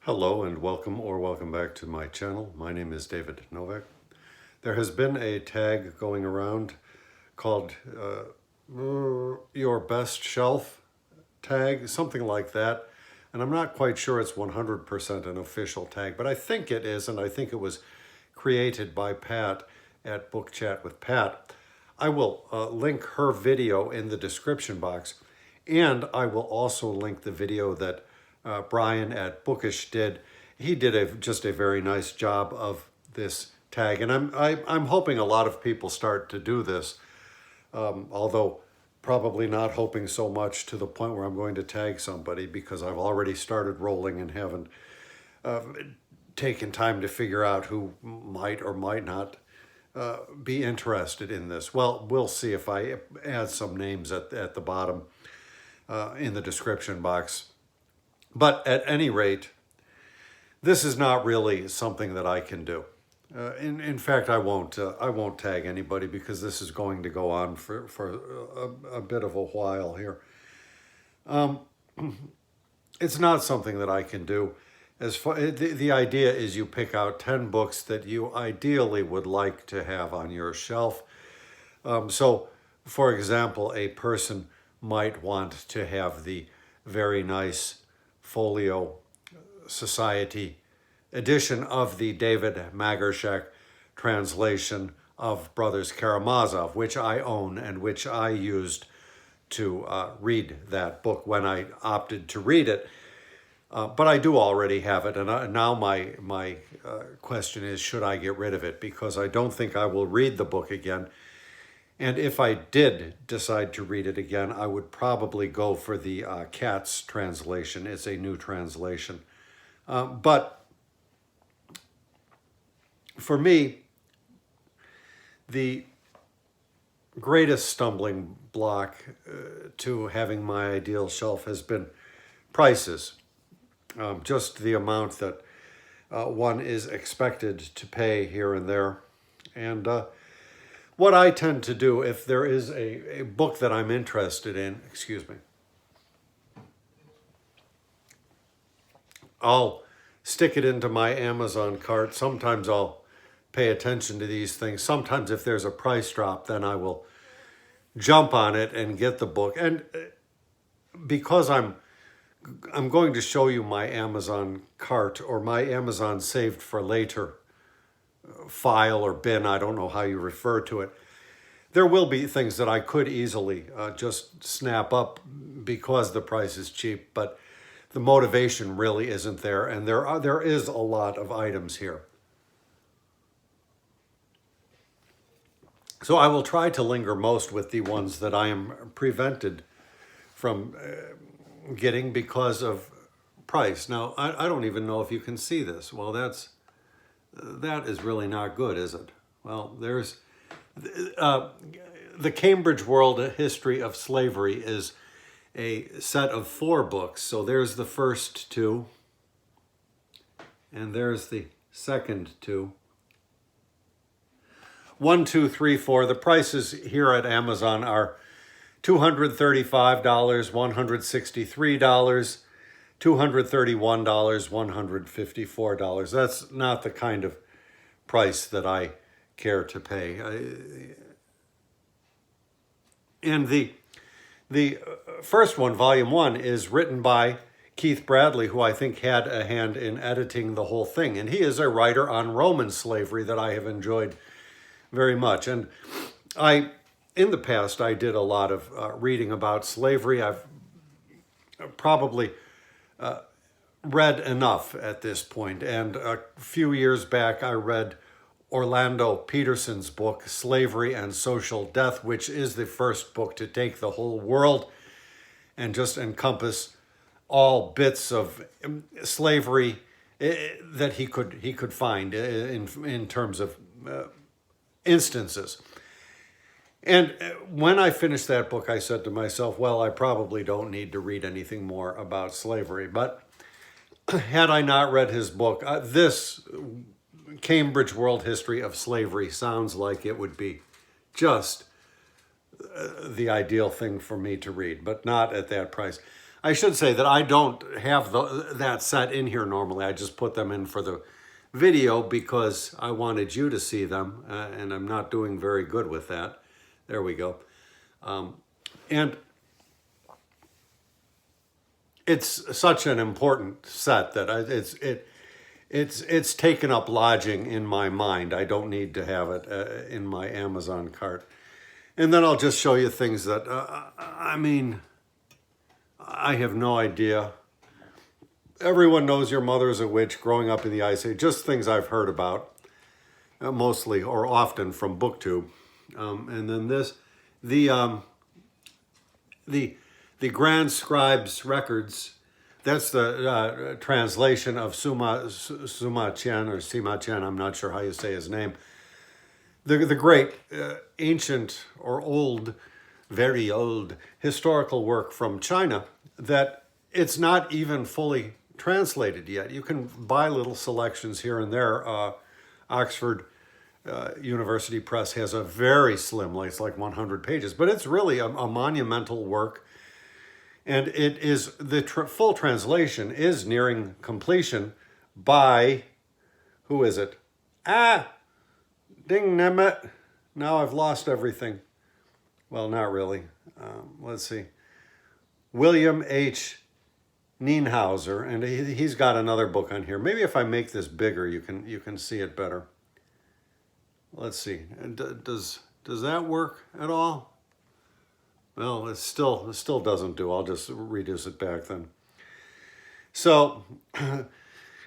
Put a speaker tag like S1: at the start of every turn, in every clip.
S1: Hello and welcome back to my channel. My name is David Novak. There has been a tag going around called Your Best Shelf tag, something like that. And I'm not quite sure it's 100% an official tag, but I think it is, and I think it was created by Pat at Book Chat with Pat. I will link her video in the description box, and I will also link the video that Brian at Bookish did. He did just a very nice job of this tag, and I'm hoping a lot of people start to do this, although probably not hoping so much to the point where I'm going to tag somebody, because I've already started rolling and haven't taken time to figure out who might or might not be interested in this. Well, we'll see if I add some names at the bottom in the description box. But at any rate, this is not really something that I can do. In fact, I won't tag anybody, because this is going to go on for a bit of a while here. It's not something that I can do. The idea is you pick out 10 books that you ideally would like to have on your shelf. So, for example, a person might want to have the very nice Folio Society edition of the David Magershak translation of Brothers Karamazov, which I own and which I used to read that book when I opted to read it. But I do already have it, and now my question is, should I get rid of it? Because I don't think I will read the book again. And if I did decide to read it again, I would probably go for the Katz translation. It's a new translation. But for me, the greatest stumbling block to having my ideal shelf has been prices. Just the amount that one is expected to pay here and there. And what I tend to do, if there is a book that I'm interested in, I'll stick it into my Amazon cart. Sometimes I'll pay attention to these things. Sometimes if there's a price drop, then I will jump on it and get the book. And because I'm going to show you my Amazon cart, or my Amazon saved for later file or bin, I don't know how you refer to it. There will be things that I could easily just snap up because the price is cheap, but the motivation really isn't there, and there is a lot of items here. So I will try to linger most with the ones that I am prevented from getting because of price. Now, I don't even know if you can see this. Well, that is really not good, is it? Well, there's the Cambridge World History of Slavery is a set of 4 books. So there's the first 2, and there's the second 2. 1, 2, 3, 4. The prices here at Amazon are $235, $163, $231, $154. That's not the kind of price that I care to pay. And the first one, Volume 1, is written by Keith Bradley, who I think had a hand in editing the whole thing. And he is a writer on Roman slavery that I have enjoyed very much. And in the past, I did a lot of reading about slavery. I've probably read enough at this point. And a few years back, I read Orlando Peterson's book, Slavery and Social Death, which is the first book to take the whole world and just encompass all bits of slavery that he could find in terms of instances. And when I finished that book, I said to myself, well, I probably don't need to read anything more about slavery. But had I not read his book, this Cambridge World History of Slavery sounds like it would be just the ideal thing for me to read, but not at that price. I should say that I don't have that set in here normally. I just put them in for the video because I wanted you to see them, and I'm not doing very good with that. There we go. And it's such an important set that it's taken up lodging in my mind. I don't need to have it in my Amazon cart. And then I'll just show you things that, I mean, I have no idea. Everyone knows your mother's a witch, Growing Up in the Ice Age. Just things I've heard about, mostly or often from BookTube. And then this, the Grand Scribes Records. That's the translation of Sima Qian or Sima Qian. I'm not sure how you say his name. The great ancient or old, very old historical work from China that it's not even fully translated yet. You can buy little selections here and there. Oxford University Press has a very slim, like it's like 100 pages, but it's really a monumental work. And it is, the full translation is nearing completion by, who is it? Ding nabbit. Now I've lost everything. Well, not really. Let's see. William H. Nienhauser, and he's got another book on here. Maybe if I make this bigger, you can see it better. Let's see. Does that work at all? Well, it still doesn't do. I'll just reduce it back then. So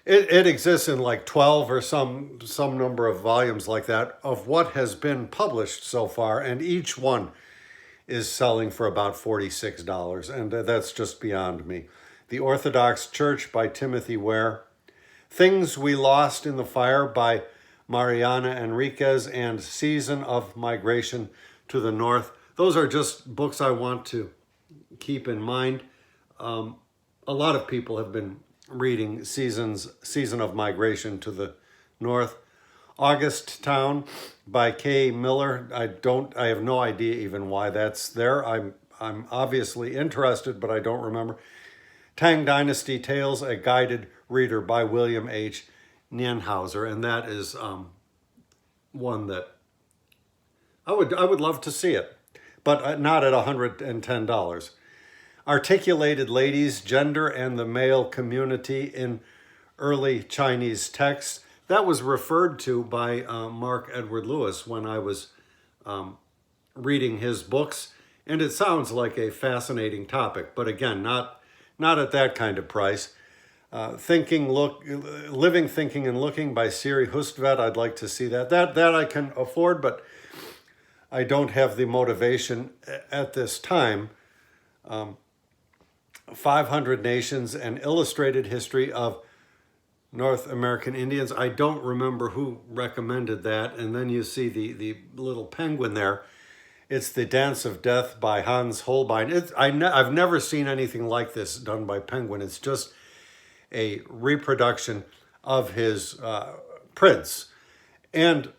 S1: it exists in like 12 or some number of volumes like that of what has been published so far, and each one is selling for about $46, and that's just beyond me. The Orthodox Church by Timothy Ware, Things We Lost in the Fire by Mariana Enriquez, and Season of Migration to the North. Those are just books I want to keep in mind. A lot of people have been reading Season of Migration to the North. August Town by Kay Miller. I have no idea even why that's there. I'm obviously interested, but I don't remember. Tang Dynasty Tales, A Guided Reader by William H. Nienhauser, and that is one that I would love to see it, but not at $110. Articulated Ladies, Gender and the Male Community in Early Chinese Texts. That was referred to by Mark Edward Lewis when I was reading his books, and it sounds like a fascinating topic, but again, not at that kind of price. Living, Thinking, and Looking by Siri Hustvedt. I'd like to see that. That I can afford, but I don't have the motivation at this time. 500 Nations, An Illustrated History of North American Indians. I don't remember who recommended that. And then you see the little penguin there. It's The Dance of Death by Hans Holbein. I've never seen anything like this done by Penguin. It's just a reproduction of his prints. And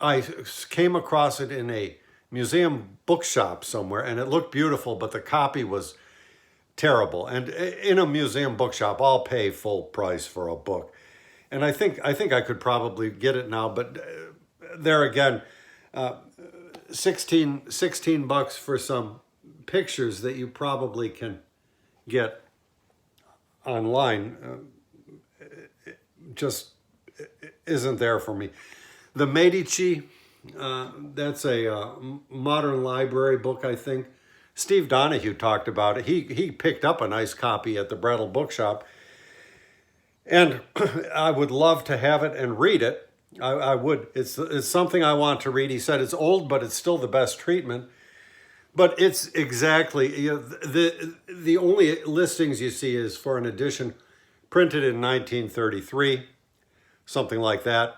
S1: I came across it in a museum bookshop somewhere, and it looked beautiful, but the copy was terrible. And in a museum bookshop, I'll pay full price for a book. And I think I could probably get it now, but there again, 16 bucks for some pictures that you probably can get online just isn't there for me. The Medici, that's a modern library book, I think. Steve Donahue talked about it. He picked up a nice copy at the Brattle Bookshop, and I would love to have it and read it. I would. It's something I want to read. He said it's old, but it's still the best treatment. But it's exactly, the only listings you see is for an edition printed in 1933, something like that.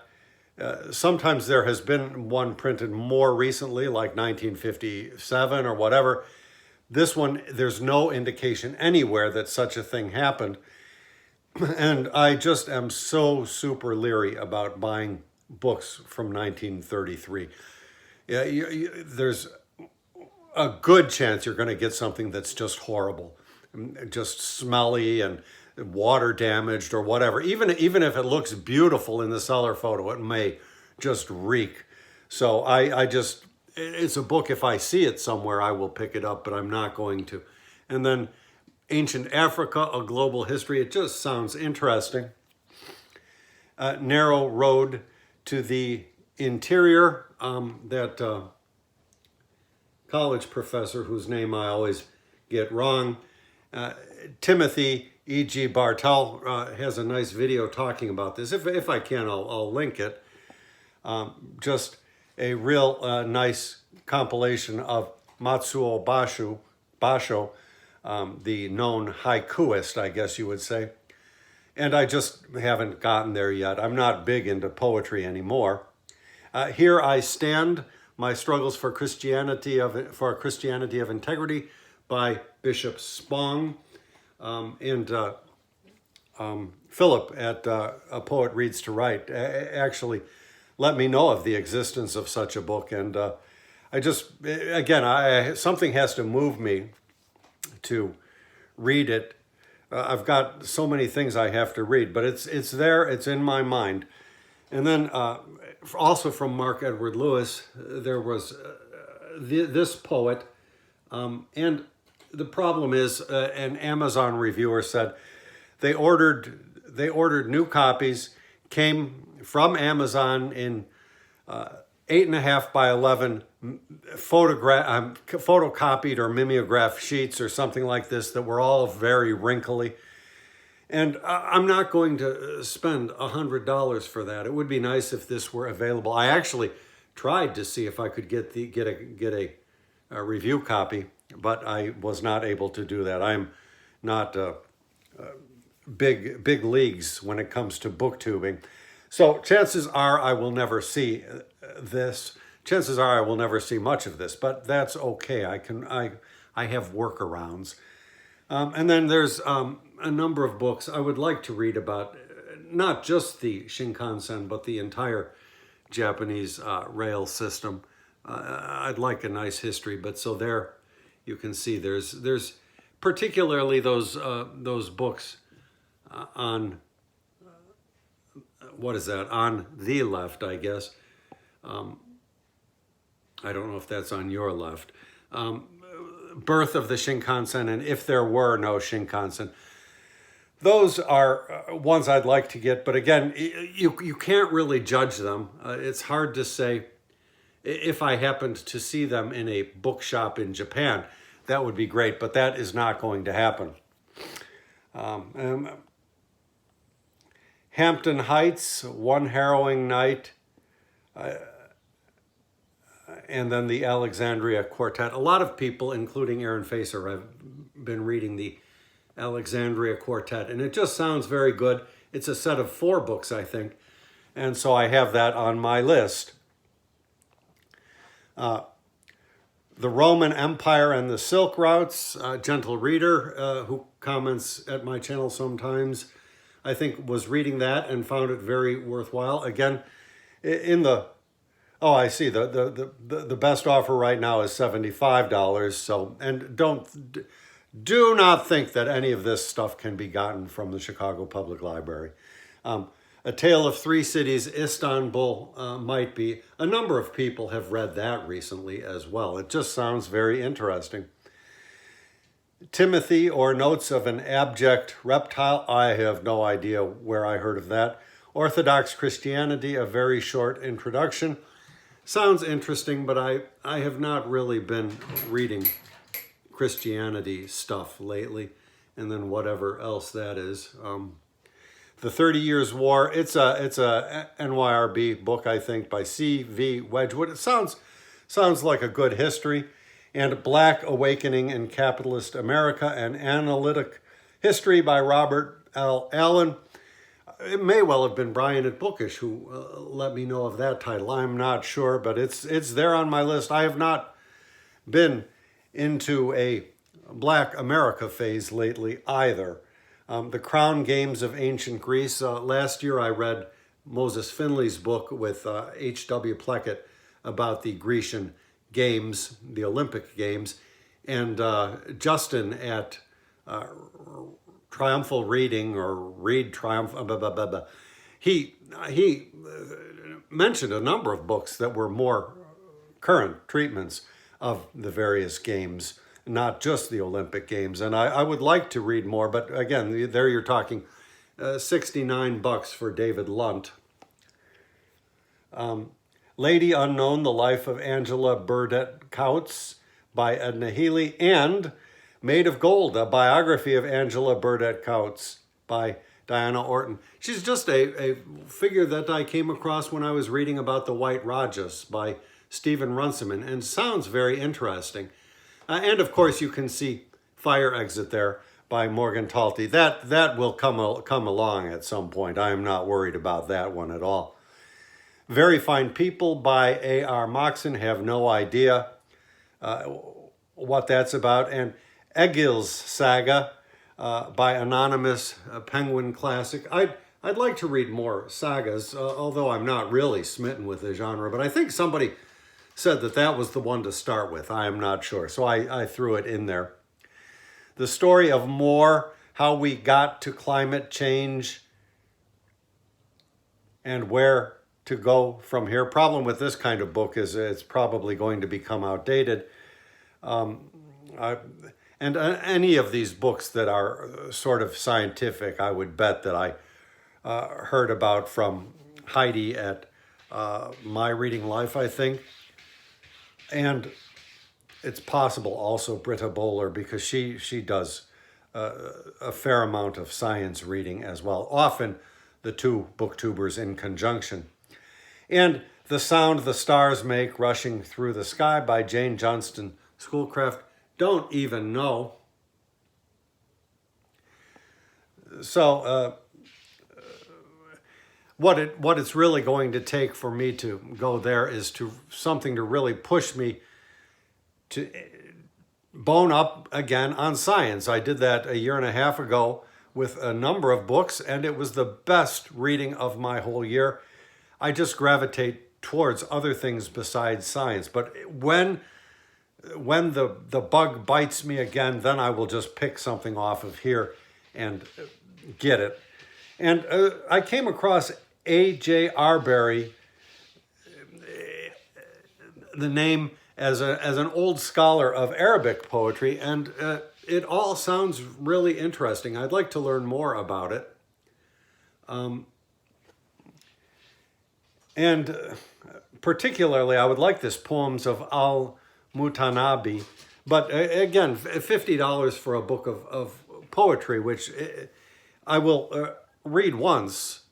S1: Sometimes there has been one printed more recently, like 1957 or whatever. This one, there's no indication anywhere that such a thing happened. And I just am so super leery about buying books from 1933. Yeah, there's a good chance you're going to get something that's just horrible. just smelly and water damaged or whatever. Even if it looks beautiful in the seller photo, it may just reek. So it's a book, if I see it somewhere, I will pick it up, but I'm not going to. And then Ancient Africa, A Global History. It just sounds interesting. Narrow Road to the Interior, that college professor whose name I always get wrong, Timothy E.G. Bartel, has a nice video talking about this. If I can, I'll link it. Just a real nice compilation of Matsuo Basho, the known haikuist, I guess you would say. And I just haven't gotten there yet. I'm not big into poetry anymore. Here I Stand, My Struggles for Christianity of Integrity by Bishop Spong. And Philip at A Poet Reads to Write actually let me know of the existence of such a book. And something has to move me to read it. I've got so many things I have to read, but it's there, it's in my mind. And then also from Mark Edward Lewis, there was this poet, and the problem is, an Amazon reviewer said they ordered new copies, came from Amazon in 8.5 by 11 photocopied or mimeographed sheets or something like this that were all very wrinkly. And I'm not going to spend $100 for that. It would be nice if this were available. I actually tried to see if I could get a review copy, but I was not able to do that. I'm not big leagues when it comes to booktubing. So chances are I will never see this. Chances are I will never see much of this, but that's okay. I have workarounds. And then there's a number of books I would like to read about, not just the Shinkansen, but the entire Japanese rail system. I'd like a nice history, but so there you can see there's particularly those books on, what is that, on the left, I guess. I don't know if that's on your left. Birth of the Shinkansen and If There Were No Shinkansen. Those are ones I'd like to get, but again, you can't really judge them. It's hard to say. If I happened to see them in a bookshop in Japan, that would be great, but that is not going to happen. Hampton Heights, One Harrowing Night, and then the Alexandria Quartet. A lot of people, including Aaron Facer, have been reading the Alexandria Quartet, and it just sounds very good. It's a set of 4 books, I think, and so I have that on my list. The Roman Empire and the Silk Routes, Gentle Reader, who comments at my channel sometimes, I think was reading that and found it very worthwhile. Again, I see, the best offer right now is $75. So, and do not think that any of this stuff can be gotten from the Chicago Public Library. A Tale of Three Cities, Istanbul, might be. A number of people have read that recently as well. It just sounds very interesting. Timothy, or Notes of an Abject Reptile. I have no idea where I heard of that. Orthodox Christianity, A Very Short Introduction. Sounds interesting, but I have not really been reading Christianity stuff lately. And then whatever else that is. The 30 Years' War. It's a NYRB book, I think, by C.V. Wedgwood. It sounds like a good history. And Black Awakening in Capitalist America, an Analytic History by Robert L. Allen. It may well have been Brian at Bookish who let me know of that title. I'm not sure, but it's there on my list. I have not been into a Black America phase lately either. The Crown Games of Ancient Greece. Last year I read Moses Finley's book with H.W. Pleckett about the Grecian Games, the Olympic Games, and Justin at triumphal reading or read triumph. Blah, blah, blah, blah. He mentioned a number of books that were more current treatments of the various games, not just the Olympic Games. And I would like to read more, but again, there you're talking $69 for David Lunt. Lady Unknown, The Life of Angela Burdett Coutts by Edna Healy, and Made of Gold, a biography of Angela Burdett Coutts by Diana Orton. She's just a figure that I came across when I was reading about the White Rajas by Stephen Runciman, and sounds very interesting. And of course, you can see Fire Exit there by Morgan Talty. That will come along at some point. I am not worried about that one at all. Very Fine People by A.R. Moxon. Have no idea what that's about. And Egil's Saga by Anonymous, Penguin Classic. I'd like to read more sagas, although I'm not really smitten with the genre. But I think somebody said that was the one to start with. I am not sure. So I threw it in there. The Story of More, How We Got to Climate Change and Where to Go From Here. Problem with this kind of book is it's probably going to become outdated. Any of these books that are sort of scientific, I would bet that I heard about from Heidi at My Reading Life, I think. And it's possible also Britta Bowler, because she does a fair amount of science reading as well. Often the two booktubers in conjunction. And The Sound the Stars Make, Rushing Through the Sky by Jane Johnston Schoolcraft. Don't even know. So what it's really going to take for me to go there is something to really push me to bone up again on science. I did that a year and a half ago with a number of books, and it was the best reading of my whole year. I just gravitate towards other things besides science. But when the bug bites me again, then I will just pick something off of here and get it. And I came across A.J. Arbery, the name as an old scholar of Arabic poetry, and it all sounds really interesting. I'd like to learn more about it. And particularly, I would like this Poems of Al-Mutanabi. But again, $50 for a book of poetry, which I will read once.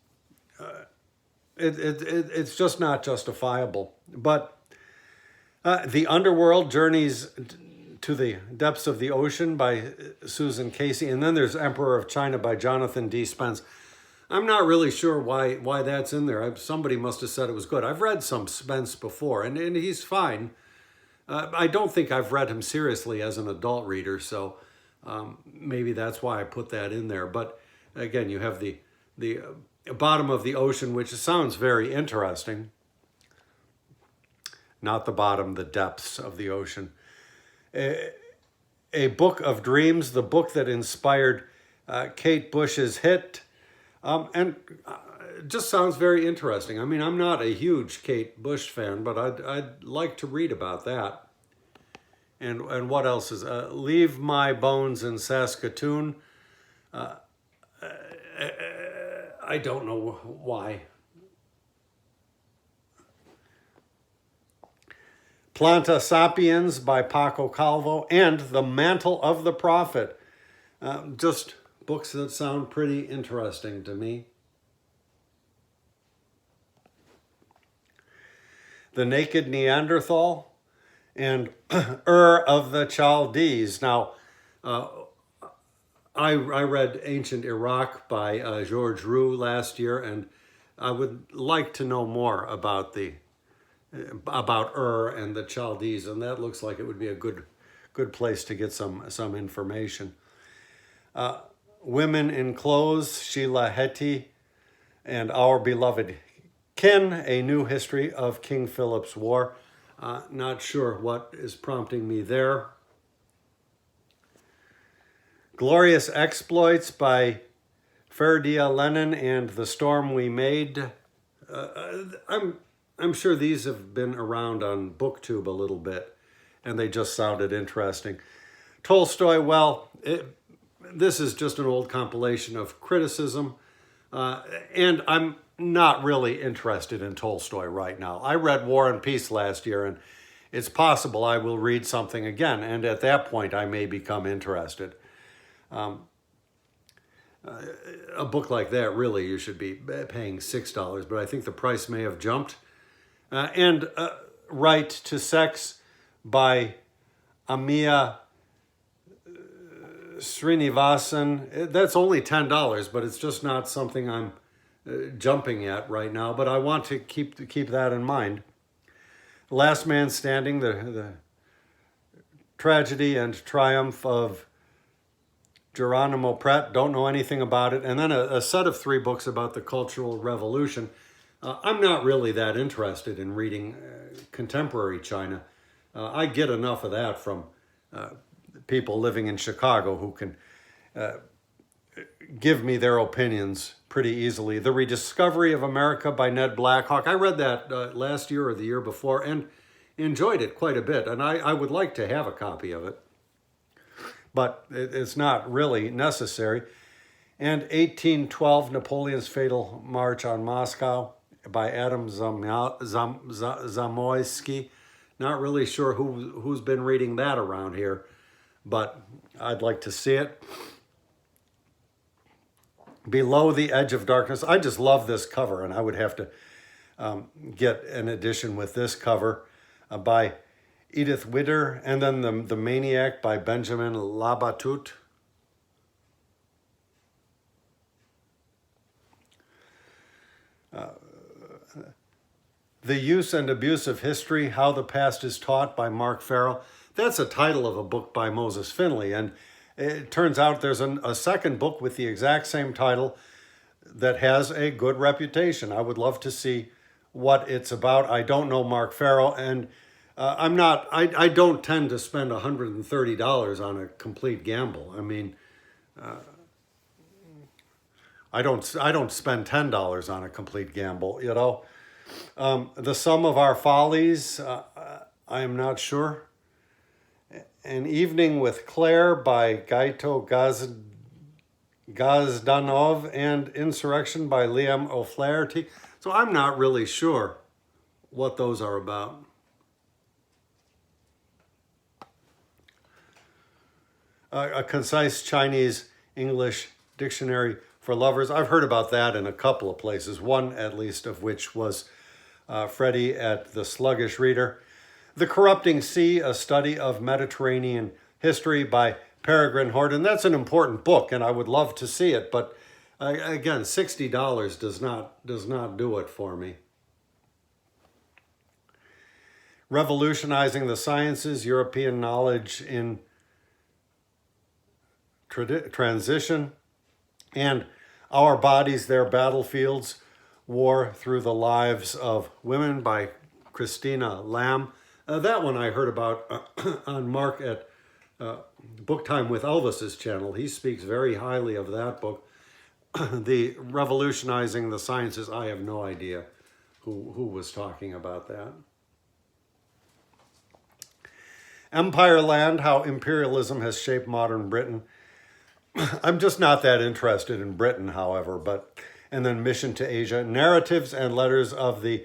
S1: It's just not justifiable. But The Underworld, Journeys to the Depths of the Ocean by Susan Casey. And then there's Emperor of China by Jonathan D. Spence. I'm not really sure why that's in there. Somebody must have said it was good. I've read some Spence before, and he's fine. I don't think I've read him seriously as an adult reader, so maybe that's why I put that in there. But again, you have the Bottom of the Ocean, which sounds very interesting. Not the bottom, the depths of the ocean. A Book of Dreams, the book that inspired Kate Bush's hit. And it just sounds very interesting. I mean, I'm not a huge Kate Bush fan, but I'd like to read about that. And what else is Leave My Bones in Saskatoon. I don't know why. Planta Sapiens by Paco Calvo, and The Mantle of the Prophet. Just books that sound pretty interesting to me. The Naked Neanderthal and of the Chaldees. Now, I read Ancient Iraq by George Roux last year, and I would like to know more about and the Chaldees, and that looks like it would be a good place to get some information. Women in Clothes, Sheila Heti, and Our Beloved Kin, A New History of King Philip's War. Not sure what is prompting me there. Glorious Exploits by Ferdia Lennon and The Storm We Made. I'm sure these have been around on BookTube a little bit, and they just sounded interesting. Tolstoy, well, this is just an old compilation of criticism, and I'm not really interested in Tolstoy right now. I read War and Peace last year, and it's possible I will read something again, and at that point I may become interested. A book like that, really, you should be paying $6, but I think the price may have jumped. And Right to Sex by Amiya Srinivasan. That's only $10, but it's just not something I'm jumping at right now, but I want to keep that in mind. Last Man Standing, the tragedy and triumph of Geronimo Pratt, don't know anything about it. And then a set of 3 books about the Cultural Revolution. I'm not really that interested in reading contemporary China. I get enough of that from people living in Chicago who can give me their opinions pretty easily. The Rediscovery of America by Ned Blackhawk. I read that last year or the year before and enjoyed it quite a bit. And I would like to have a copy of it, but it's not really necessary. And 1812, Napoleon's Fatal March on Moscow by Adam Zamoyski. Not really sure who's been reading that around here, but I'd like to see it. Below the Edge of Darkness. I just love this cover, and I would have to get an edition with this cover by Edith Witter, and then the Maniac by Benjamin Labatut. The Use and Abuse of History, How the Past is Taught by Mark Farrell. That's a title of a book by Moses Finley, and it turns out there's a second book with the exact same title that has a good reputation. I would love to see what it's about. I don't know Mark Farrell, and I don't tend to spend $130 on a complete gamble. I mean, I don't spend $10 on a complete gamble, you know. The Sum of Our Follies, I am not sure. An Evening with Claire by Gaito Gazdanov, and Insurrection by Liam O'Flaherty. So I'm not really sure what those are about. A Concise Chinese English Dictionary for Lovers. I've heard about that in a couple of places, one at least of which was Freddie at The Sluggish Reader. The Corrupting Sea, A Study of Mediterranean History by Peregrine Horton. That's an important book, and I would love to see it, but again, $60 does not do it for me. Revolutionizing the Sciences, European Knowledge in Transition, and Our Bodies, Their Battlefields, War Through the Lives of Women by Christina Lamb. That one I heard about on Mark at Book Time with Elvis's channel. He speaks very highly of that book. The Revolutionizing the Sciences, I have no idea who was talking about that. Empire Land, How Imperialism Has Shaped Modern Britain. I'm just not that interested in Britain, however, and then Mission to Asia, Narratives and Letters of the,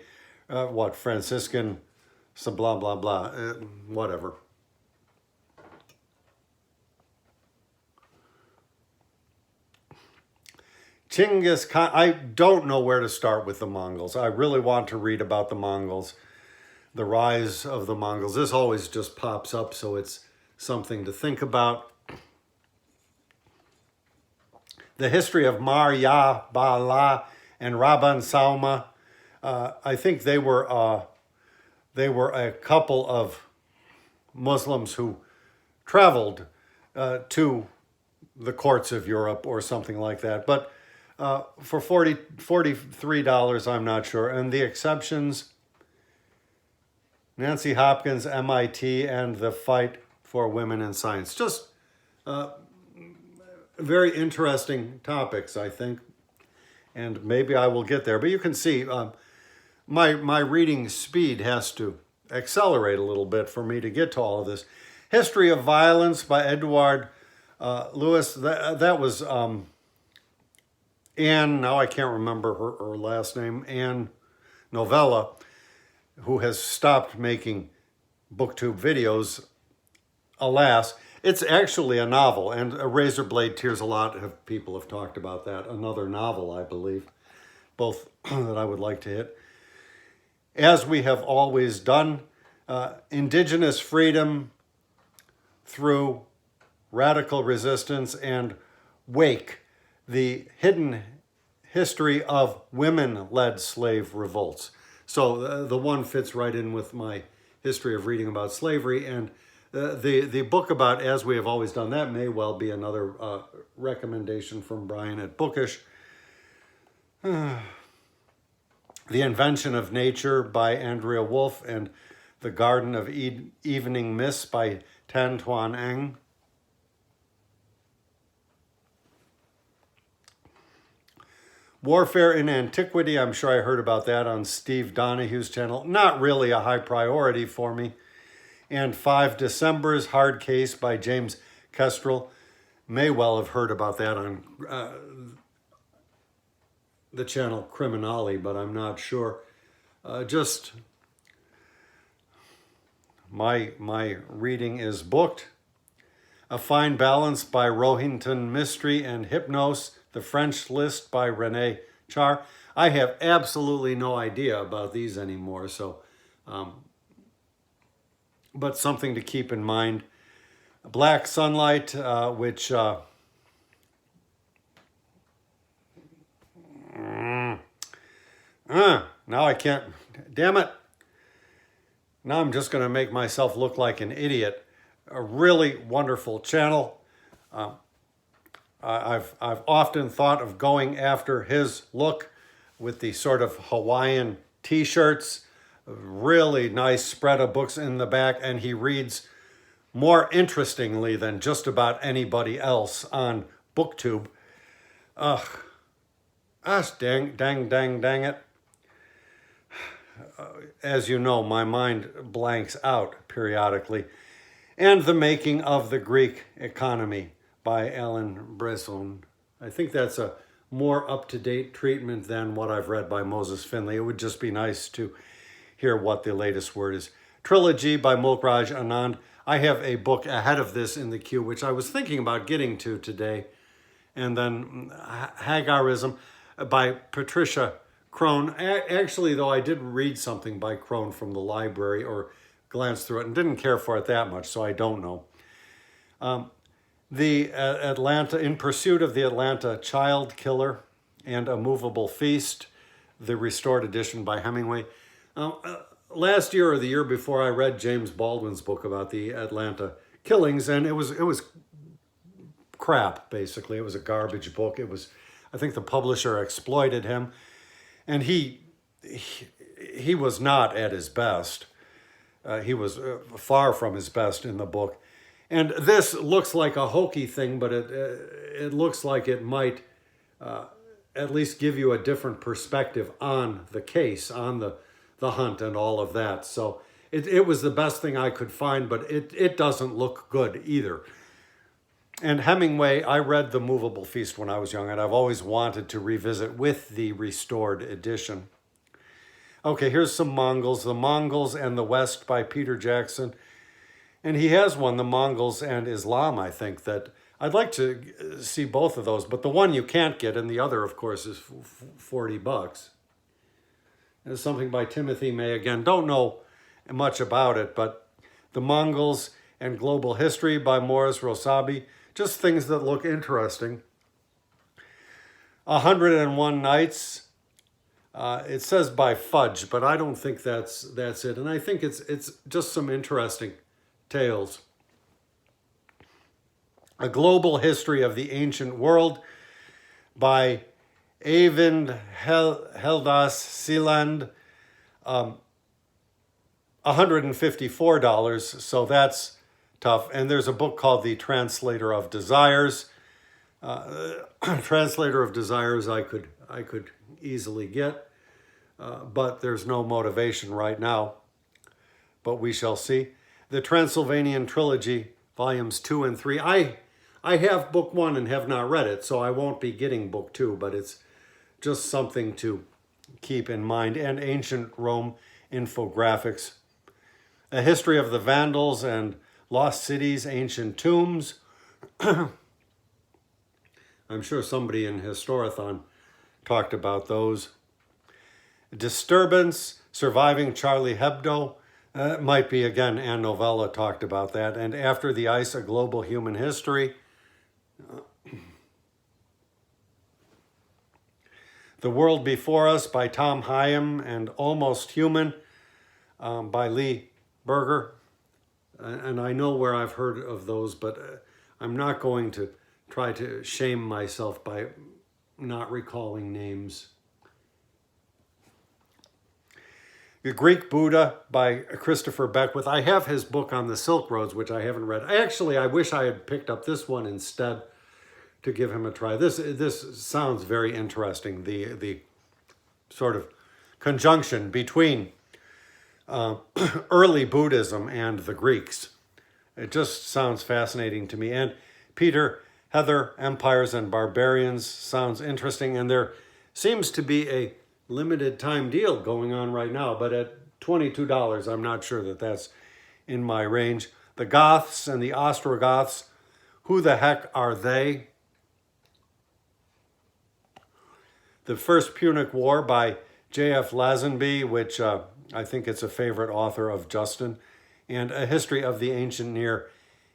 S1: Franciscan, some blah, blah, blah, whatever. Genghis Khan, I don't know where to start with the Mongols. I really want to read about the Mongols, the rise of the Mongols. This always just pops up, so it's something to think about. The History of Mar Ya Bala and Rabban Sauma. I think they were a couple of Muslims who traveled to the courts of Europe or something like that. But for $43, I'm not sure. And The Exceptions, Nancy Hopkins, MIT, and The Fight for Women in Science. Just very interesting topics, I think, and maybe I will get there. But you can see my reading speed has to accelerate a little bit for me to get to all of this. History of Violence by Edward Lewis. That was Anne, now I can't remember her last name, Anne Novella, who has stopped making BookTube videos, alas. It's actually a novel, and A Razor Blade Tears, a lot of people have talked about that. Another novel, I believe, both that I would like to hit. As We Have Always Done, Indigenous Freedom Through Radical Resistance, and Wake, the Hidden History of Women-Led Slave Revolts. So the one fits right in with my history of reading about slavery, and the book about As We Have Always Done, that may well be another recommendation from Brian at Bookish. The Invention of Nature by Andrea Wolfe, and The Garden of Evening Mists by Tan Tuan Eng. Warfare in Antiquity, I'm sure I heard about that on Steve Donahue's channel. Not really a high priority for me. And 5 December's Hard Case by James Kestrel. May well have heard about that on the channel Criminale, but I'm not sure. Just my reading is booked. A Fine Balance by Rohinton Mystery and Hypnos. The French List by René Char. I have absolutely no idea about these anymore, so, but something to keep in mind. Black Sunlight, which, now I can't, damn it. Now I'm just going to make myself look like an idiot. A really wonderful channel. I've often thought of going after his look with the sort of Hawaiian t-shirts, really nice spread of books in the back, and he reads more interestingly than just about anybody else on BookTube. Dang it. As you know, my mind blanks out periodically. And The Making of the Greek Economy by Alan Bresson. I think that's a more up-to-date treatment than what I've read by Moses Finley. It would just be nice to hear what the latest word is. Trilogy by Mulkraj Anand. I have a book ahead of this in the queue, which I was thinking about getting to today. And then Hagarism by Patricia Crone. Actually, though, I did read something by Crone from the library, or glanced through it, and didn't care for it that much, so I don't know. The Atlanta, In Pursuit of the Atlanta Child Killer, and A Movable Feast, the restored edition by Hemingway. Last year or the year before, I read James Baldwin's book about the Atlanta killings, and it was crap, basically. It was a garbage book. I think the publisher exploited him, and he was not at his best. He was far from his best in the book. And this looks like a hokey thing, but it looks like it might at least give you a different perspective on the case, on the hunt and all of that. So it was the best thing I could find, but it doesn't look good either. And Hemingway, I read The Movable Feast when I was young, and I've always wanted to revisit with the restored edition. Okay, here's some Mongols. The Mongols and the West by Peter Jackson. And he has one, The Mongols and Islam, I think, that I'd like to see both of those. But the one you can't get, and the other, of course, is $40. There's something by Timothy May. Again, don't know much about it, but The Mongols and Global History by Morris Rosabi. Just things that look interesting. 101 Nights. It says by Fudge, but I don't think that's it. And I think it's just some interesting tales. A Global History of the Ancient World by Eyvind Heldas Sealand. $154, so that's tough. And there's a book called The Translator of Desires Translator of Desires I could easily get, but there's no motivation right now. But we shall see. The Transylvanian Trilogy, volumes 2 and 3. I have book 1 and have not read it, so I won't be getting book 2, but it's just something to keep in mind. And Ancient Rome infographics. A History of the Vandals and Lost Cities, Ancient Tombs. I'm sure somebody in Historathon talked about those. Disturbance, Surviving Charlie Hebdo. Might be, again, Ann Novella talked about that. And After the Ice, A Global Human History. The World Before Us by Tom Hyam and Almost Human by Lee Berger. And I know where I've heard of those, but I'm not going to try to shame myself by not recalling names. The Greek Buddha by Christopher Beckwith. I have his book on the Silk Roads, which I haven't read. I wish I had picked up this one instead to give him a try. This sounds very interesting, the sort of conjunction between early Buddhism and the Greeks. It just sounds fascinating to me. And Peter Heather, Empires and Barbarians, sounds interesting. And there seems to be a limited time deal going on right now, but at $22, I'm not sure that that's in my range. The Goths and the Ostrogoths, Who the Heck Are They? The First Punic War by J.F. Lazenby, which I think it's a favorite author of Justin, and A History of the Ancient Near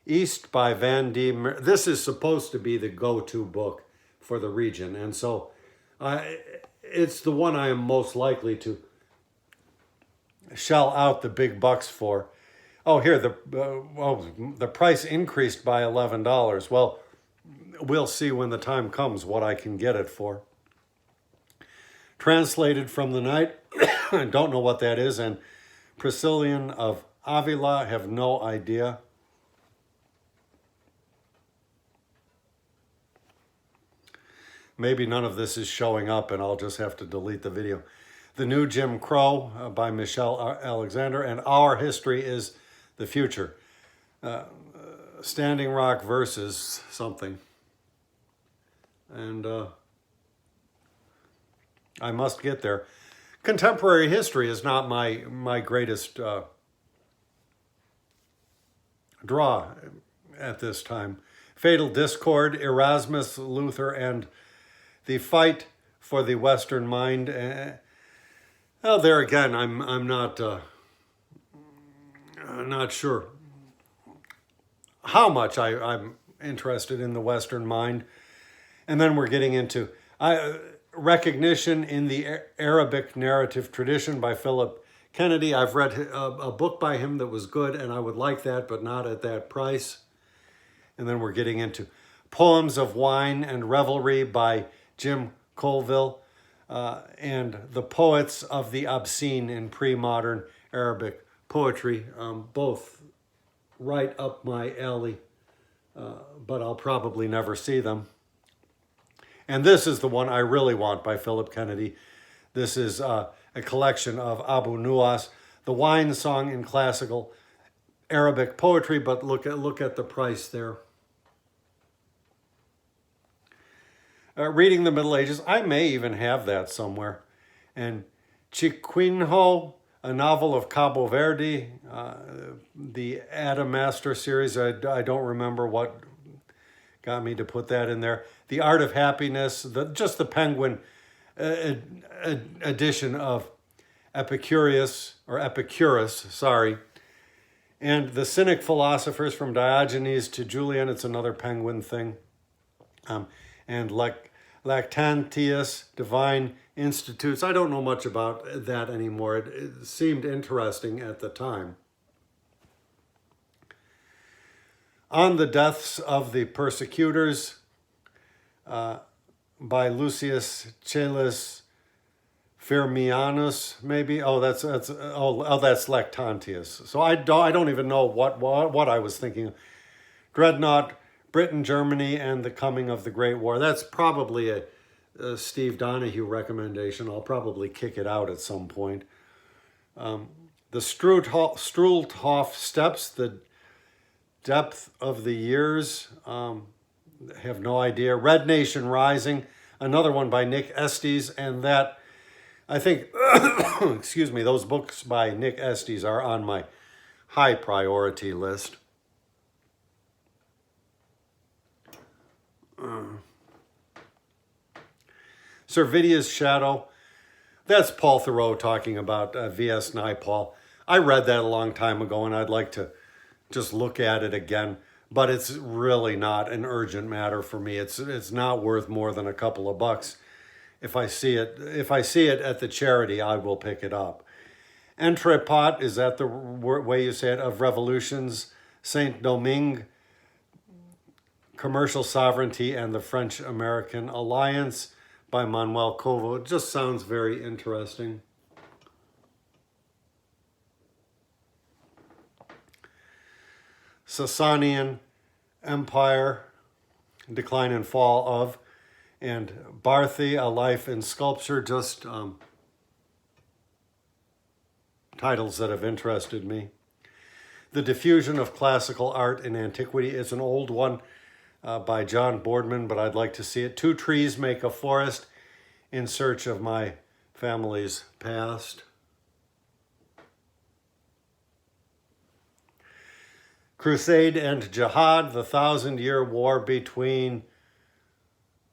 S1: East by Van D. This is supposed to be the go-to book for the region, and so it's the one I am most likely to shell out the big bucks for. Oh, here, the price increased by $11. Well, we'll see when the time comes what I can get it for. Translated from the Night, I don't know what that is, and Priscillian of Avila, have no idea. Maybe none of this is showing up and I'll just have to delete the video. The New Jim Crow by Michelle Alexander, and Our History is the Future. Standing Rock versus something. And I must get there. Contemporary history is not my greatest draw at this time. Fatal Discord, Erasmus, Luther, and The Fight for the Western Mind. Well, there again, I'm not sure how much I'm interested in the Western mind. And then we're getting into Recognition in the Arabic Narrative Tradition by Philip Kennedy. I've read a book by him that was good, and I would like that, but not at that price. And then we're getting into Poems of Wine and Revelry by Jim Colville, and The Poets of the Obscene in Pre-Modern Arabic Poetry, both right up my alley, but I'll probably never see them. And this is the one I really want by Philip Kennedy. This is a collection of Abu Nuwas, The Wine Song in Classical Arabic Poetry, but look at the price there. Reading the Middle Ages, I may even have that somewhere. And Chiquinho, a novel of Cabo Verde, the Adamastor series, I don't remember what got me to put that in there. The Art of Happiness, just the Penguin edition of Epicurus, and The Cynic Philosophers from Diogenes to Julian, it's another Penguin thing. And Lactantius, Divine Institutes. I don't know much about that anymore. It seemed interesting at the time. On the Deaths of the Persecutors by Lucius Caelus Firmianus, maybe. That's Lactantius. So I don't even know what I was thinking. Dreadnought Britain, Germany, and the Coming of the Great War. That's probably a Steve Donahue recommendation. I'll probably kick it out at some point. The Struldhof Steps, The Depth of the Years. Have no idea. Red Nation Rising, another one by Nick Estes, and that, I think, excuse me, those books by Nick Estes are on my high priority list. Servidia's Shadow, that's Paul Theroux talking about V.S. Naipaul. I read that a long time ago, and I'd like to just look at it again, but it's really not an urgent matter for me. It's not worth more than a couple of bucks. If I see it at the charity, I will pick it up. Entrepot, is that the way you say it, of Revolutions, Saint-Domingue, Commercial Sovereignty and the French-American Alliance by Manuel Covo. It just sounds very interesting. Sasanian Empire, Decline and Fall of, and Barthy, A Life in Sculpture, just titles that have interested me. The Diffusion of Classical Art in Antiquity is an old one by John Boardman, but I'd like to see it. Two Trees Make a Forest, In Search of My Family's Past. Crusade and Jihad, The 1,000-Year War Between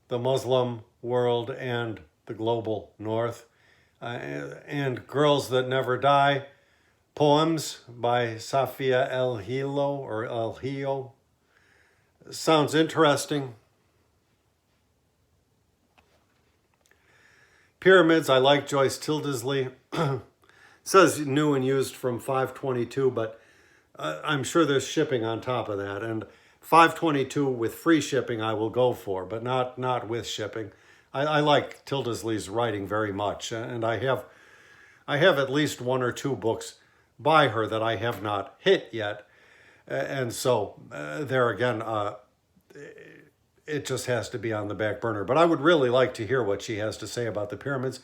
S1: the Muslim World and the Global North. And Girls That Never Die, Poems by Safia El Hilo, or El Hio. Sounds interesting. Pyramids, I like Joyce Tildesley. It says new and used from 5/22, but I'm sure there's shipping on top of that. And 5/22 with free shipping I will go for, but not with shipping. I like Tildesley's writing very much, and I have at least one or two books by her that I have not hit yet. And so there again, it just has to be on the back burner. But I would really like to hear what she has to say about the pyramids.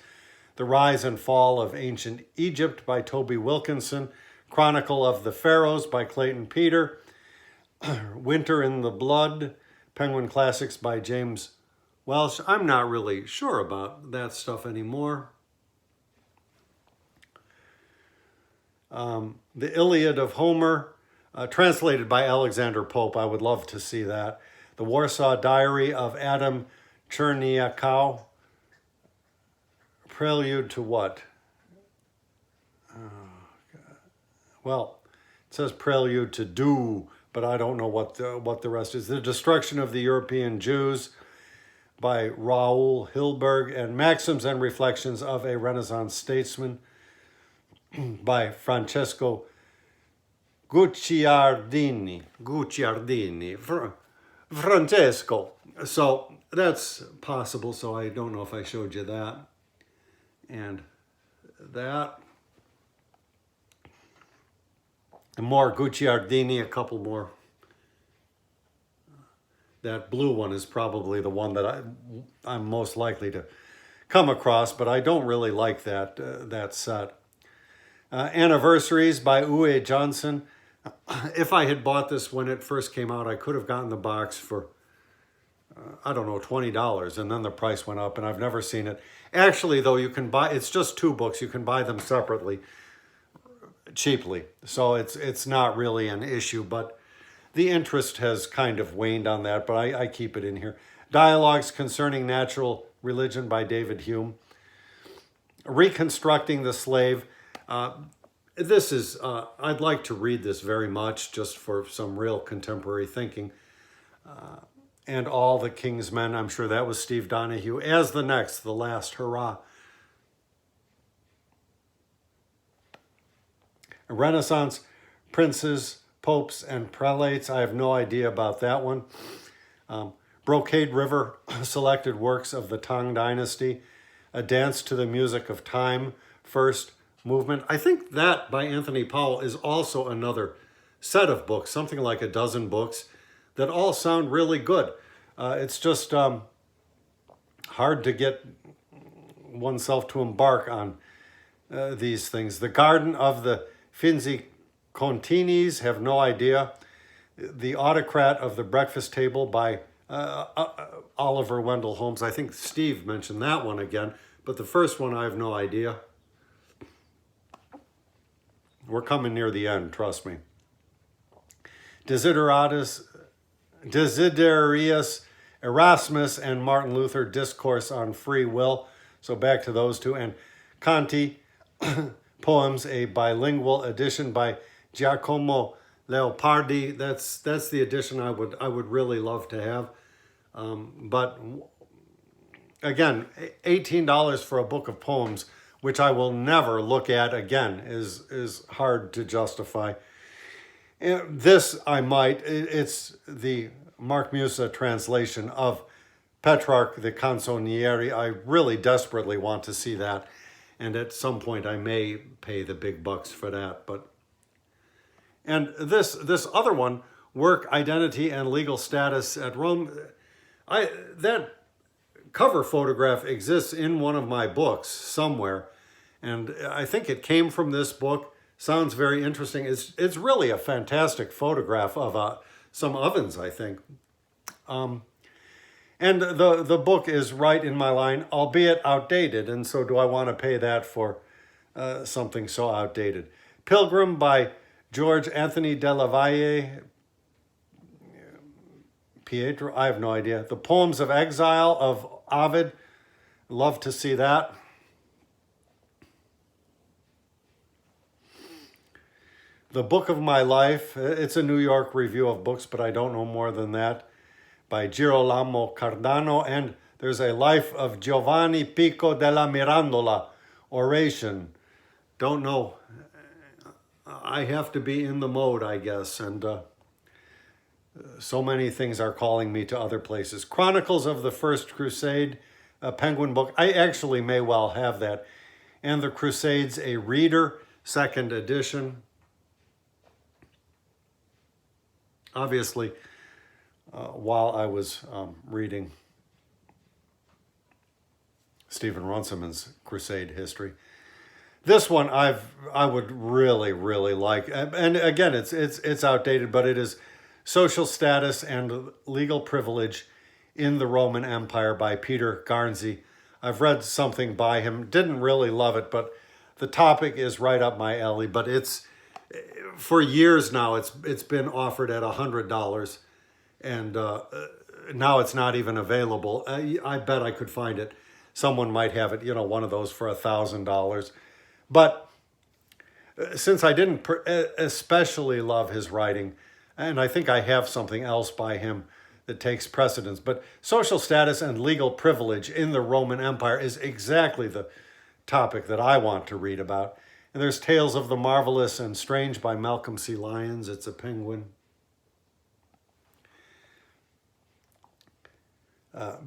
S1: The Rise and Fall of Ancient Egypt by Toby Wilkinson. Chronicle of the Pharaohs by Clayton Peter. Winter in the Blood, Penguin Classics by James Welsh. I'm not really sure about that stuff anymore. The Iliad of Homer, translated by Alexander Pope. I would love to see that. The Warsaw Diary of Adam Cherniakow. Prelude to what? Well, it says Prelude to Do, but I don't know what the rest is. The Destruction of the European Jews by Raoul Hilberg, and Maxims and Reflections of a Renaissance Statesman by Francesco Gucciardini. Francesco. So that's possible, so I don't know if I showed you that. And that. And more Gucciardini, a couple more. That blue one is probably the one that I'm most likely to come across, but I don't really like that set. Anniversaries by Uwe Johnson. If I had bought this when it first came out, I could have gotten the box for, I don't know, $20, and then the price went up, and I've never seen it. Actually, though, you can buy, it's just two books. You can buy them separately, cheaply. So it's not really an issue, but the interest has kind of waned on that, but I keep it in here. Dialogues Concerning Natural Religion by David Hume. Reconstructing the Slave. This is, I'd like to read this very much just for some real contemporary thinking. And All the King's Men, I'm sure that was Steve Donahue. As the Next, The Last Hurrah. Renaissance Princes, Popes, and Prelates. I have no idea about that one. Brocade River, Selected Works of the Tang Dynasty. A Dance to the Music of Time, First Movement. I think that by Anthony Powell is also another set of books, something like a dozen books that all sound really good. It's just hard to get oneself to embark on these things. The Garden of the Finzi Continis, have no idea. The Autocrat of the Breakfast Table by Oliver Wendell Holmes. I think Steve mentioned that one again, but the first one I have no idea. We're coming near the end, trust me. Desiderius Erasmus and Martin Luther, Discourse on Free Will. So back to those two. And Conti, Poems, a bilingual edition by Giacomo Leopardi. That's the edition I would really love to have. But again, $18 for a book of poems, which I will never look at again, is hard to justify. This I might. It's the Mark Musa translation of Petrarch the Canzoniere. I really desperately want to see that, and at some point I may pay the big bucks for that. And this other one, Work, Identity, and Legal Status at Rome, that cover photograph exists in one of my books somewhere, and I think it came from this book. Sounds very interesting. It's really a fantastic photograph of some ovens, I think. And the book is right in my line, albeit outdated, and so do I want to pay that for something so outdated? Pilgrim by George Anthony de la Valle, Pietro, I have no idea. The Poems of Exile of Ovid, love to see that. The Book of My Life, it's a New York Review of Books, but I don't know more than that, by Girolamo Cardano. And there's a Life of Giovanni Pico della Mirandola, Oration. Don't know. I have to be in the mode, I guess, and so many things are calling me to other places. Chronicles of the First Crusade, a Penguin book. I actually may well have that. And the Crusades, a Reader, second edition. Obviously, while I was reading Stephen Runciman's Crusade history. This one I would really, really like. And again, it's outdated, but it is Social Status and Legal Privilege in the Roman Empire by Peter Garnsey. I've read something by him, didn't really love it, but the topic is right up my alley. But it's, for years now, it's been offered at $100, and now it's not even available. I bet I could find it. Someone might have it, one of those for $1,000. But since I didn't especially love his writing, and I think I have something else by him that takes precedence, but Social Status and Legal Privilege in the Roman Empire is exactly the topic that I want to read about. And there's Tales of the Marvelous and Strange by Malcolm C. Lyons. It's a Penguin.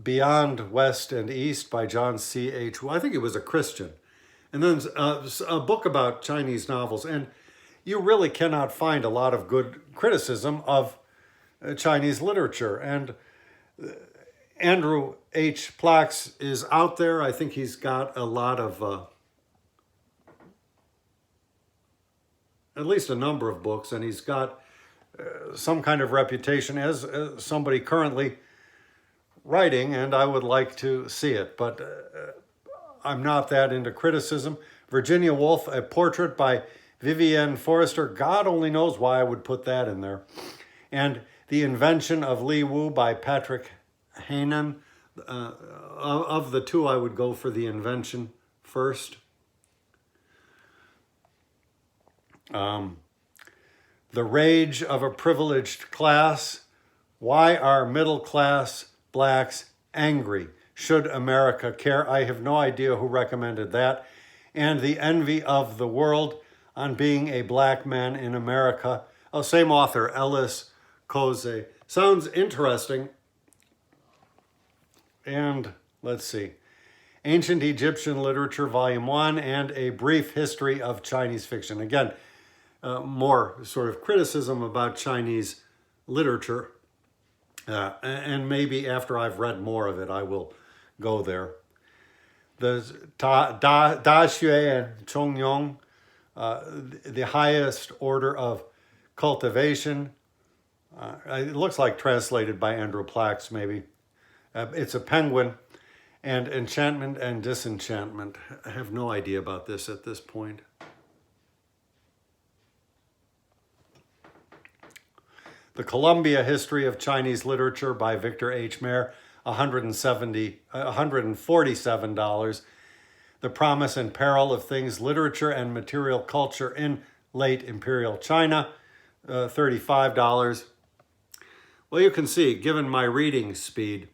S1: Beyond West and East by John C. H. I think it was a Christian. And then a book about Chinese novels. And you really cannot find a lot of good criticism of Chinese literature. And Andrew H. Plax is out there. I think he's got a lot of, at least a number of books, and he's got some kind of reputation as somebody currently writing, and I would like to see it, but I'm not that into criticism. Virginia Woolf, A Portrait by Vivienne Forrester. God only knows why I would put that in there. And The Invention of Li Wu by Patrick Hainan. Of the two, I would go for The Invention first. The Rage of a Privileged Class. Why are middle class blacks angry? Should America care? I have no idea who recommended that. And The Envy of the World, on being a black man in America. Oh, same author, Ellis Coze. Sounds interesting. And let's see. Ancient Egyptian Literature, Volume 1, and A Brief History of Chinese Fiction. Again, more sort of criticism about Chinese literature. And maybe after I've read more of it, I will go there. The Da Xue and Chongyong, the highest order of cultivation. It looks like translated by Andrew Plax, maybe. It's a penguin. And enchantment and disenchantment. I have no idea about this at this point. The Columbia History of Chinese Literature by Victor H. Mayer, $147. The Promise and Peril of Things, Literature and Material Culture in Late Imperial China, $35. Well, you can see, given my reading speed,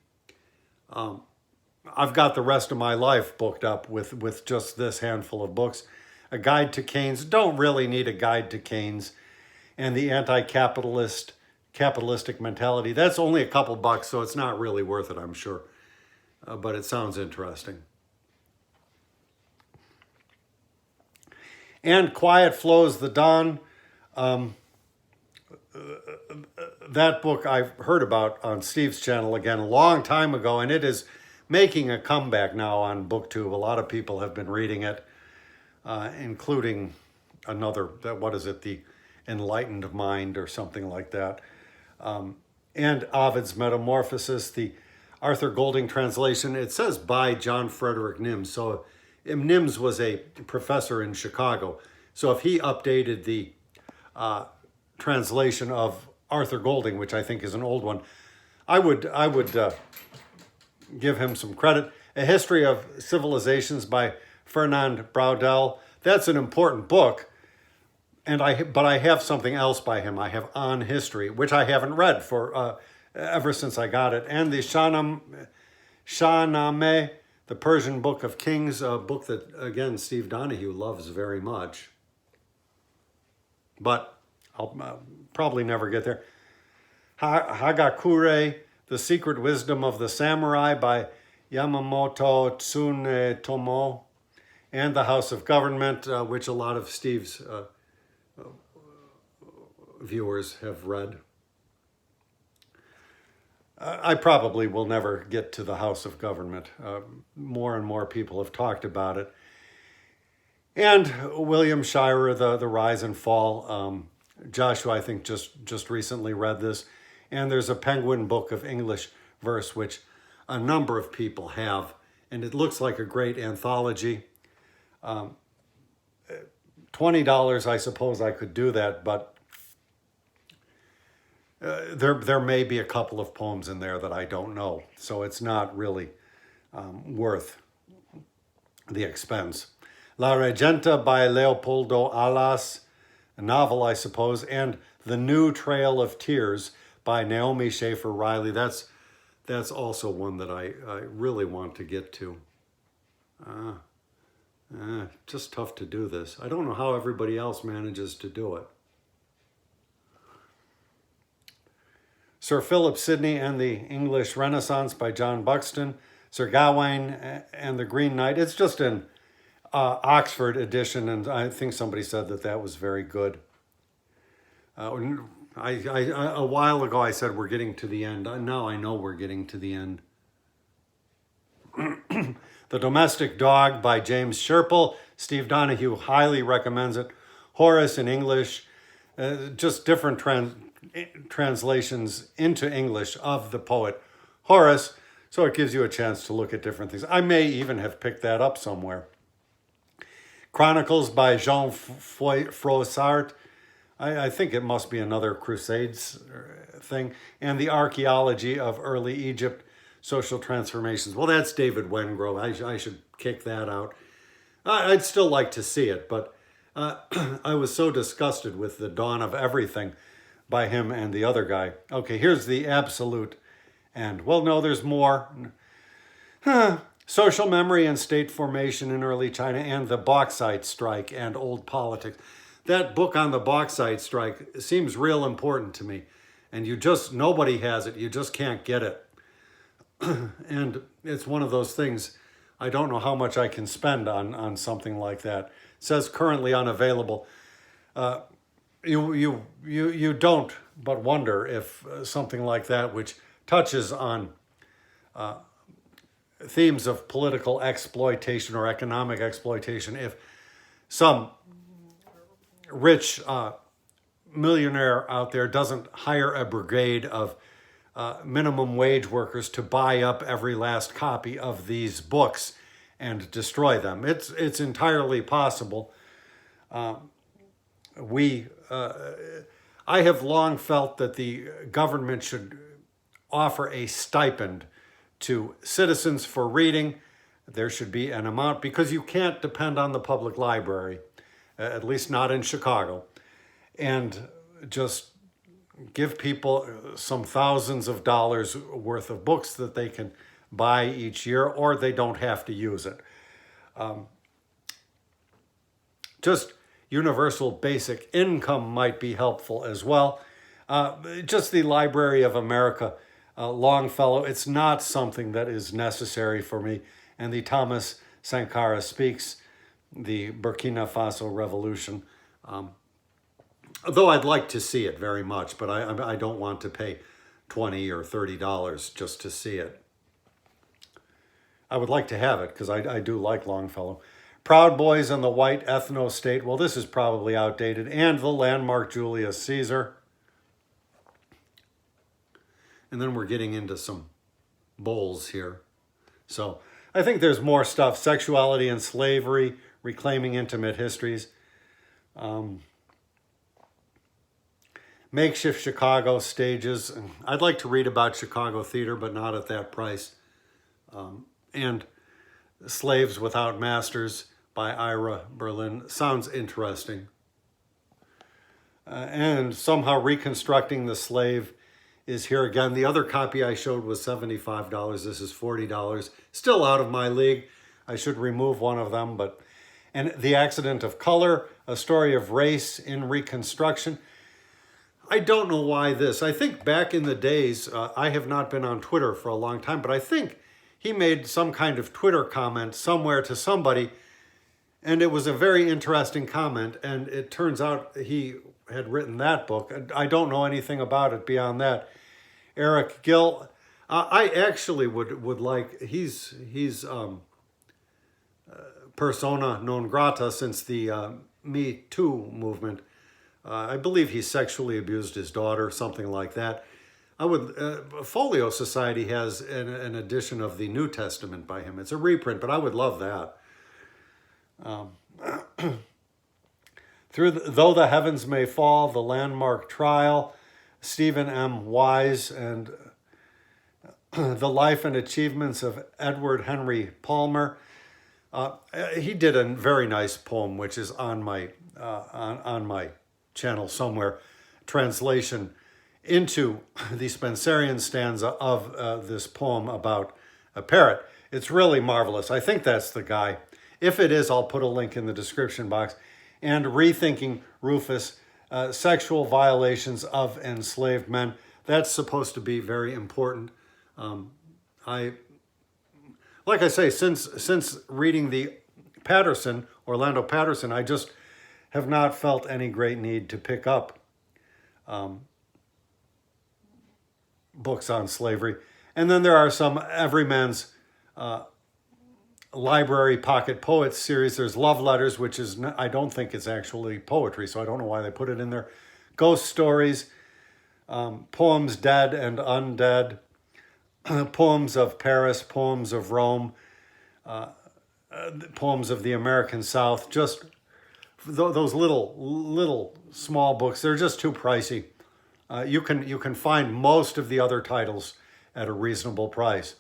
S1: I've got the rest of my life booked up with just this handful of books. A Guide to Keynes. Don't really need a guide to Keynes. And the Capitalistic Mentality. That's only a couple bucks, so it's not really worth it, I'm sure. But it sounds interesting. And Quiet Flows the Dawn. That book I've heard about on Steve's channel again a long time ago, and it is making a comeback now on BookTube. A lot of people have been reading it, including another, what is it, The Enlightened Mind or something like that. And Ovid's Metamorphosis, the Arthur Golding translation. It says by John Frederick Nims. So Nims was a professor in Chicago. So if he updated the translation of Arthur Golding, which I think is an old one, I would give him some credit. A History of Civilizations by Fernand Braudel. That's an important book, but I have something else by him. I have On History, which I haven't read for ever since I got it, and the Shahnameh, the Persian Book of Kings, a book that, again, Steve Donahue loves very much. But I'll probably never get there. Hagakure, The Secret Wisdom of the Samurai by Yamamoto Tsunetomo, and The House of Government, which a lot of Steve's viewers have read. I probably will never get to The House of Government. More and more people have talked about it. And William Shirer, The Rise and Fall. Joshua, I think, just recently read this. And there's a Penguin Book of English Verse, which a number of people have. And it looks like a great anthology. $20, I suppose I could do that, but there may be a couple of poems in there that I don't know. So it's not really worth the expense. La Regenta by Leopoldo Alas, a novel, I suppose, and The New Trail of Tears by Naomi Schaefer Riley. That's also one that I really want to get to. Just tough to do this. I don't know how everybody else manages to do it. Sir Philip Sidney and the English Renaissance by John Buxton. Sir Gawain and the Green Knight. It's just an Oxford edition, and I think somebody said that was very good. A while ago I said we're getting to the end. Now I know we're getting to the end. The Domestic Dog by James Sherpill. Steve Donahue highly recommends it. Horace in English. Just different translations into English of the poet Horace. So it gives you a chance to look at different things. I may even have picked that up somewhere. Chronicles by Jean Froissart. I think it must be another Crusades thing. And the Archaeology of Early Egypt, Social Transformations. Well, that's David Wengrove. I should kick that out. I'd still like to see it, but I was so disgusted with The Dawn of Everything by him and the other guy. Okay, here's the absolute end. Well, no, there's more. Social Memory and State Formation in Early China, and the Bauxite Strike and Old Politics. That book on the bauxite strike seems real important to me. And nobody has it. You just can't get it. And it's one of those things, I don't know how much I can spend on something like that. It says currently unavailable. You don't but wonder if something like that, which touches on themes of political exploitation or economic exploitation. If some rich millionaire out there doesn't hire a brigade of minimum wage workers to buy up every last copy of these books and destroy them. It's entirely possible. I have long felt that the government should offer a stipend to citizens for reading. There should be an amount, because you can't depend on the public library, at least not in Chicago, and just give people some thousands of dollars worth of books that they can buy each year, or they don't have to use it. Just universal basic income might be helpful as well. Just the Library of America, Longfellow, it's not something that is necessary for me. And the Thomas Sankara Speaks, the Burkina Faso Revolution, though I'd like to see it very much, but I don't want to pay $20 or $30 just to see it. I would like to have it because I do like Longfellow. Proud Boys and the White Ethno-State. Well, this is probably outdated. And the Landmark Julius Caesar. And then we're getting into some bowls here. So I think there's more stuff. Sexuality and Slavery, Reclaiming Intimate Histories. Makeshift Chicago Stages. I'd like to read about Chicago theater, but not at that price. And Slaves Without Masters by Ira Berlin. Sounds interesting. And Somehow Reconstructing the Slave is here again. The other copy I showed was $75. This is $40. Still out of my league. I should remove one of them. And The Accident of Color, A Story of Race in Reconstruction. I don't know why this. I think back in the days, I have not been on Twitter for a long time, but I think he made some kind of Twitter comment somewhere to somebody, and it was a very interesting comment, and it turns out he had written that book. I don't know anything about it beyond that. Eric Gill, I actually would like, he's persona non grata since the Me Too movement. I believe he sexually abused his daughter, something like that. Folio Society has an edition of the New Testament by him. It's a reprint, but I would love that. Though the Heavens May Fall, The Landmark Trial, Stephen M. Wise, and The Life and Achievements of Edward Henry Palmer. He did a very nice poem, which is on my channel somewhere, translation into the Spenserian stanza of this poem about a parrot. It's really marvelous. I think that's the guy. If it is, I'll put a link in the description box. And Rethinking Rufus, Sexual Violations of Enslaved Men. That's supposed to be very important. Like I say, since reading the Orlando Patterson, I just have not felt any great need to pick up books on slavery. And then there are some Everyman's Library Pocket Poets series. There's Love Letters, which is, I don't think it's actually poetry, so I don't know why they put it in there. Ghost Stories, Poems Dead and Undead, Poems of Paris, Poems of Rome, Poems of the American South. Just those little small books, they're just too pricey. You can find most of the other titles at a reasonable price,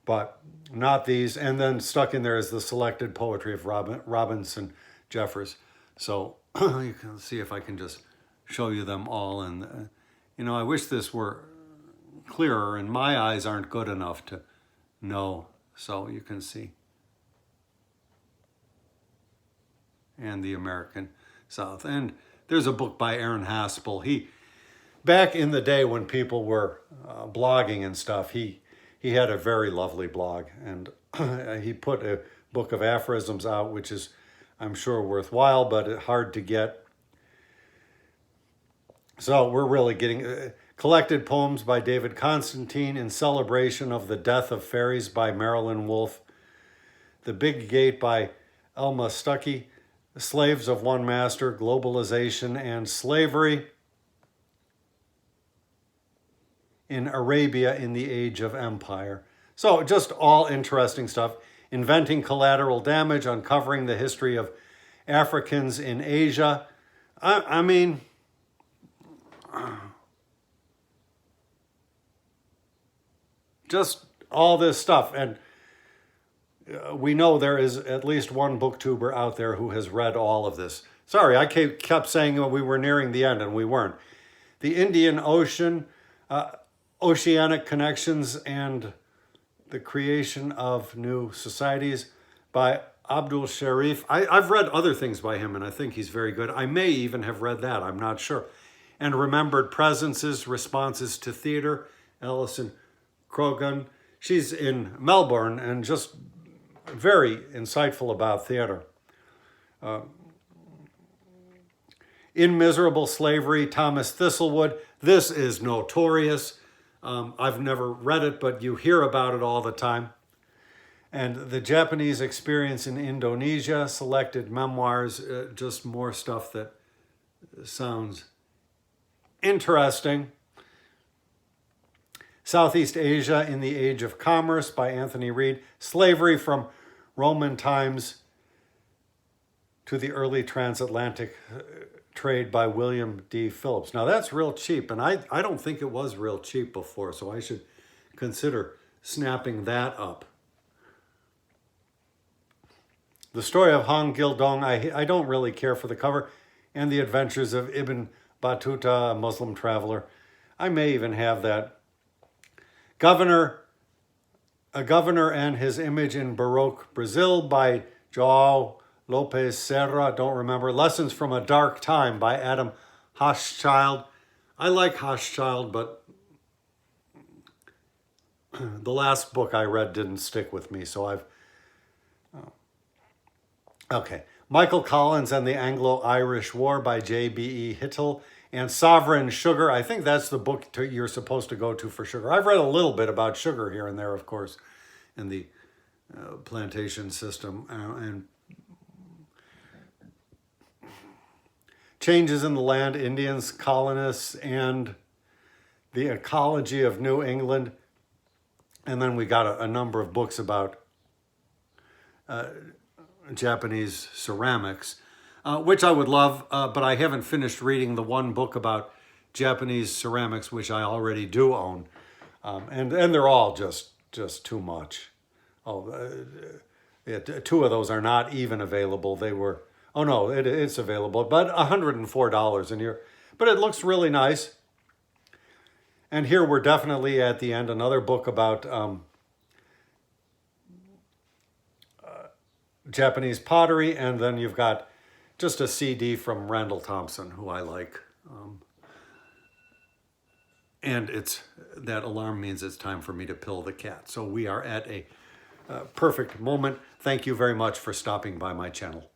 S1: but not these. And then stuck in there is the selected poetry of Robinson Jeffers. So you can see if I can just show you them all. And I wish this were clearer, and my eyes aren't good enough to know. So you can see. And the American South. And there's a book by Aaron Haspel. Back in the day when people were blogging and stuff, he had a very lovely blog, and he put a book of aphorisms out, which is, I'm sure, worthwhile, but hard to get. So we're really getting, Collected Poems by David Constantine in Celebration of the Death of Fairies by Marilyn Wolfe. The Big Gate by Elma Stuckey. Slaves of One Master, Globalization and Slavery in Arabia in the Age of Empire. So just all interesting stuff. Inventing Collateral Damage, Uncovering the History of Africans in Asia. I mean, just all this stuff. And we know there is at least one booktuber out there who has read all of this. Sorry, I kept saying we were nearing the end, and we weren't. The Indian Ocean, Oceanic Connections, and the Creation of New Societies by Abdul Sharif. I've read other things by him, and I think he's very good. I may even have read that, I'm not sure. And Remembered Presences, Responses to Theatre, Alison Croghan. She's in Melbourne and just very insightful about theater. In Miserable Slavery, Thomas Thistlewood. This is notorious. I've never read it, but you hear about it all the time. And The Japanese Experience in Indonesia, Selected Memoirs, just more stuff that sounds interesting. Southeast Asia in the Age of Commerce by Anthony Reed. Slavery from Roman Times to the Early Transatlantic Trade by William D. Phillips. Now that's real cheap, and I don't think it was real cheap before, so I should consider snapping that up. The Story of Han Gildong, I don't really care for the cover. And The Adventures of Ibn Battuta, a Muslim traveler. I may even have that. A Governor and His Image in Baroque Brazil by João Lopes Serra, don't remember. Lessons from a Dark Time by Adam Hochschild. I like Hochschild, but the last book I read didn't stick with me, so I've... Okay. Michael Collins and the Anglo-Irish War by J.B.E. Hittel. And Sovereign Sugar. I think that's the book you're supposed to go to for sugar. I've read a little bit about sugar here and there, of course, in the plantation system. And Changes in the Land, Indians, Colonists, and the Ecology of New England. And then we got a number of books about Japanese ceramics. Which I would love, but I haven't finished reading the one book about Japanese ceramics, which I already do own. And they're all just too much. Two of those are not even available. They were, oh no, it's available, but $104 in here. But it looks really nice. And here we're definitely at the end, another book about Japanese pottery, and then you've got just a CD from Randall Thompson, who I like. And that alarm means it's time for me to pill the cat. So we are at a perfect moment. Thank you very much for stopping by my channel.